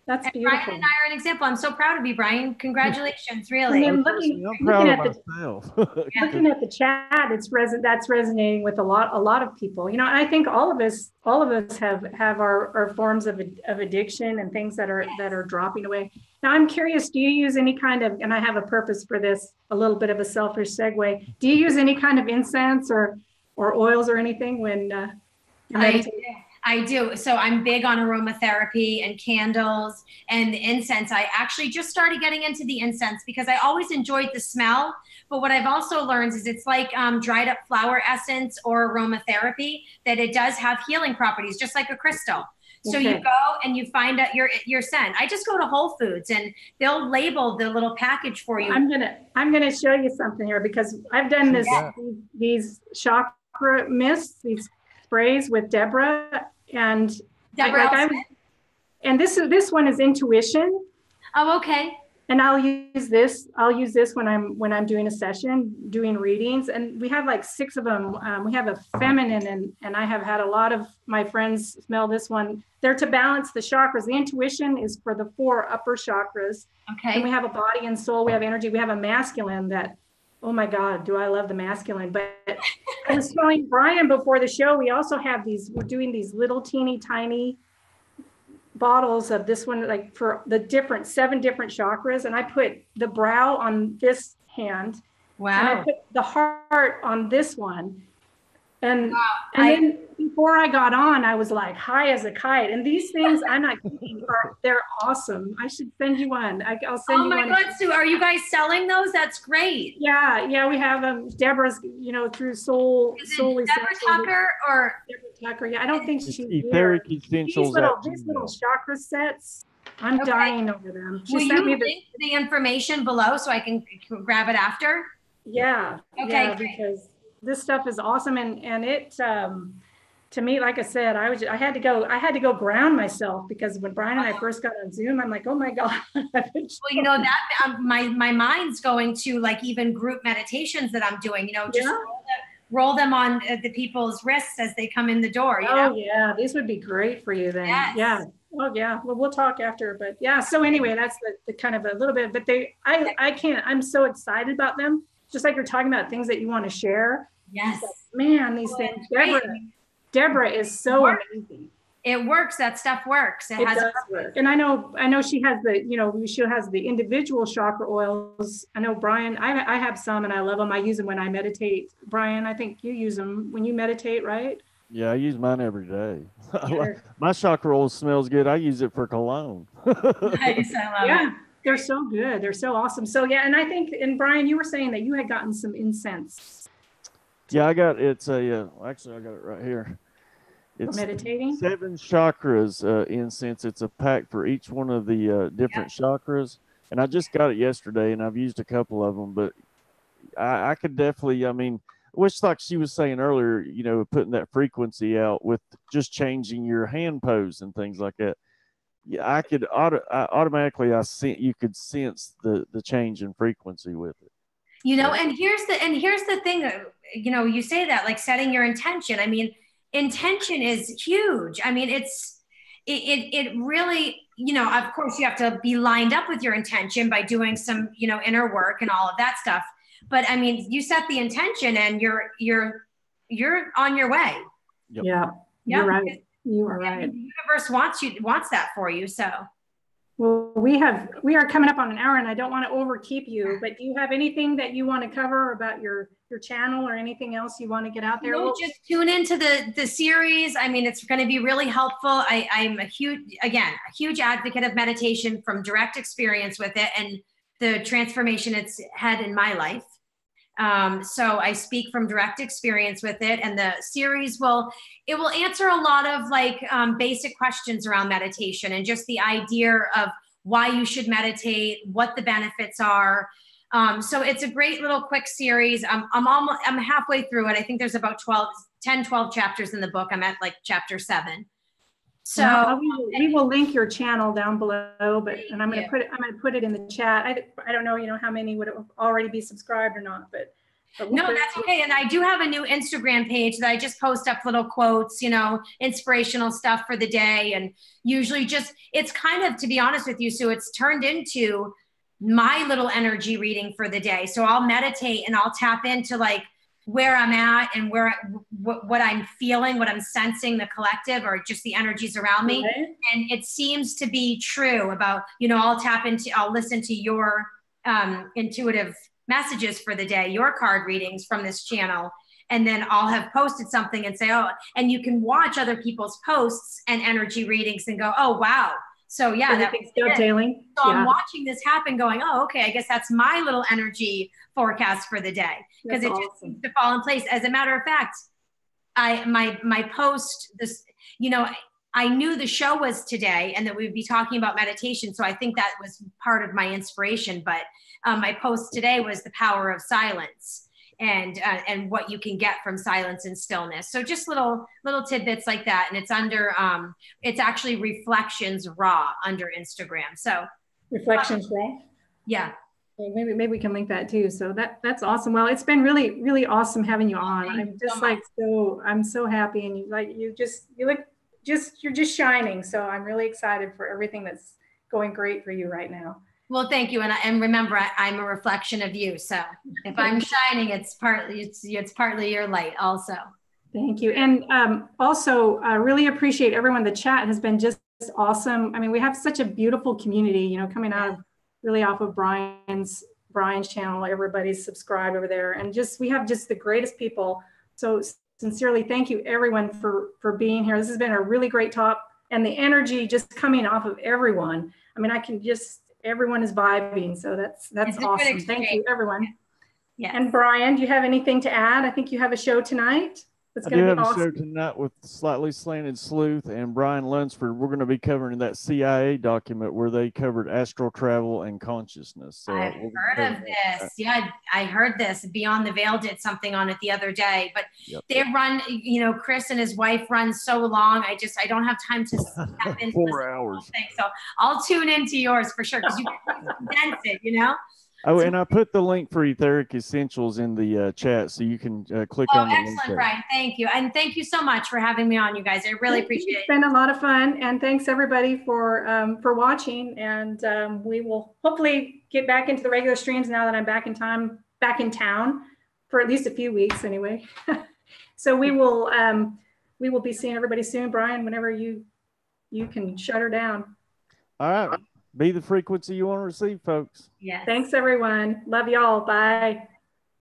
that's beautiful. Brian and I are an example. I'm so proud of you, Brian. Congratulations, really. I'm proud of myself. Looking at the chat, that's resonating with a lot of people. You know, and I think all of us have our forms of addiction and things that are dropping away. Now, I'm curious, do you use any kind of, and I have a purpose for this, a little bit of a selfish segue. Do you use any kind of incense or oils or anything when you're meditating? I do. So I'm big on aromatherapy and candles and the incense. I actually just started getting into the incense because I always enjoyed the smell. But what I've also learned is it's like dried up flower essence or aromatherapy, that it does have healing properties, just like a crystal. So you go and you find out your scent. I just go to Whole Foods and they'll label the little package for you. I'm gonna show you something here because I've done this these chakra mists, these sprays with Debra and and this one is intuition. Oh, okay. And I'll use this when I'm doing a session, doing readings. And we have like 6 of them. We have a feminine, and I have had a lot of my friends smell this one. They're to balance the chakras. The intuition is for the 4 upper chakras. Okay. And we have a body and soul. We have energy. We have a masculine that, oh my God, do I love the masculine. But I was telling Brian before the show, we also have we're doing these little teeny tiny bottles of this one, like for the 7 different chakras. And I put the brow on this hand. Wow. And I put the heart on this one. And then before I got on, I was like high as a kite. And these things, I'm not kidding, they're awesome. I should send you one. I'll send you one. Oh my God, Sue, are you guys selling those? That's great. Yeah, we have them. Debra's, through Soul. Deborah Tucker or Deborah Tucker? Yeah, I don't think she's etheric essentials. These little chakra sets. I'm dying over them. Will you link the information below so I can grab it after? Yeah. Okay. Yeah, because this stuff is awesome, and it to me, like I said, I had to go ground myself, because when Brian and I first got on Zoom, I'm like, oh my God. Well, that my mind's going to like even group meditations that I'm doing, just roll them on the people's wrists as they come in the door. Yeah, these would be great for you then. Yes. Yeah. Oh yeah. Well, we'll talk after, but yeah. So anyway, that's the kind of a little bit, but I'm so excited about them. Just like you're talking about things that you want to share. Yes. Like, man, these things. Debra is so amazing. It works. That stuff works. It does work. And I know she has she has the individual chakra oils. I know Brian, I have some and I love them. I use them when I meditate. Brian, I think you use them when you meditate, right? Yeah, I use mine every day. Sure. My chakra oil smells good. I use it for cologne. Nice, I love it. They're so good. They're so awesome. So yeah, and I think, and Brian, you were saying that you had gotten some incense. Yeah, I got actually I got it right here. It's meditating 7 chakras incense. It's a pack for each one of the different chakras, and I just got it yesterday, and I've used a couple of them. But I could definitely, which, like she was saying earlier, putting that frequency out with just changing your hand pose and things like that. Yeah, I could automatically. You could sense the change in frequency with it. And here's the thing. You say that like setting your intention. Intention is huge. It really. Of course, you have to be lined up with your intention by doing some inner work and all of that stuff. But you set the intention and you're on your way. Yep. Yeah, you're right. You are right. The universe wants that for you. So, well, we are coming up on an hour, and I don't want to overkeep you. But do you have anything that you want to cover about your channel or anything else you want to get out there? Just tune into the series. It's going to be really helpful. I'm a huge advocate of meditation from direct experience with it and the transformation it's had in my life. So I speak from direct experience with it, and the series will answer a lot of basic questions around meditation and just the idea of why you should meditate, what the benefits are. So it's a great little quick series. I'm halfway through it. I think there's about 12 chapters in the book. I'm at chapter 7. So we will link your channel down below, and I'm going to put it in the chat. I don't know, how many would already be subscribed or not, but no, that's okay. And I do have a new Instagram page that I just post up little quotes, inspirational stuff for the day. And usually it's kind of, to be honest with you, Sue, it's turned into my little energy reading for the day. So I'll meditate and I'll tap into where I'm at and what I'm feeling, what I'm sensing, the collective or just the energies around me. Okay. And it seems to be true about, I'll listen to your intuitive messages for the day, your card readings from this channel. and then I'll have posted something and say, oh, and you can watch other people's posts and energy readings and go, oh, wow. So yeah, everything's dovetailing. So I'm watching this happen going, oh, okay, I guess that's my little energy forecast for the day. Because it just seems to fall in place. As a matter of fact, my post, this, you know, I knew the show was today and that we would be talking about meditation. So I think that was part of my inspiration. But my post today was the power of silence and what you can get from silence and stillness. So just little tidbits like that. And it's under, it's actually Reflections Raw under Instagram. So Reflections Raw. Yeah. Maybe we can link that too. So that's awesome. Well, it's been really, really awesome having you on. I'm just I'm so happy. And you're just shining. So I'm really excited for everything that's going great for you right now. Well, thank you. And remember, I'm a reflection of you. So if I'm shining, it's partly your light also. Thank you. And also, I really appreciate everyone. The chat has been just awesome. I mean, we have such a beautiful community, you know, coming out of really off of Brian's channel. Everybody's subscribed over there. And we have just the greatest people. So sincerely, thank you everyone for being here. This has been a really great talk, and the energy just coming off of everyone. I mean, everyone is vibing. So that's awesome. Thank you, everyone. Yeah. And Brian, do you have anything to add? I think you have a show tonight. I do have a show tonight with Slightly Slanted Sleuth and Brian Lunsford. We're going to be covering that CIA document where they covered astral travel and consciousness. So I've heard of this. Yeah, I heard this. Beyond the Veil did something on it the other day. But they run, you know, Chris and his wife run so long. I don't have time to step into 4 hours. So I'll tune into yours for sure because you can condense it, you know. Oh, and I put the link for Etheric Essentials in the chat, so you can click on the link. Excellent, Brian. Thank you. And thank you so much for having me on, you guys. I really appreciate it. It's been a lot of fun. And thanks, everybody, for watching. And we will hopefully get back into the regular streams now that I'm back in town for at least a few weeks anyway. So we will be seeing everybody soon. Brian, whenever you can shut her down. All right. Be the frequency you want to receive, folks. Yes. Thanks, everyone. Love y'all. Bye.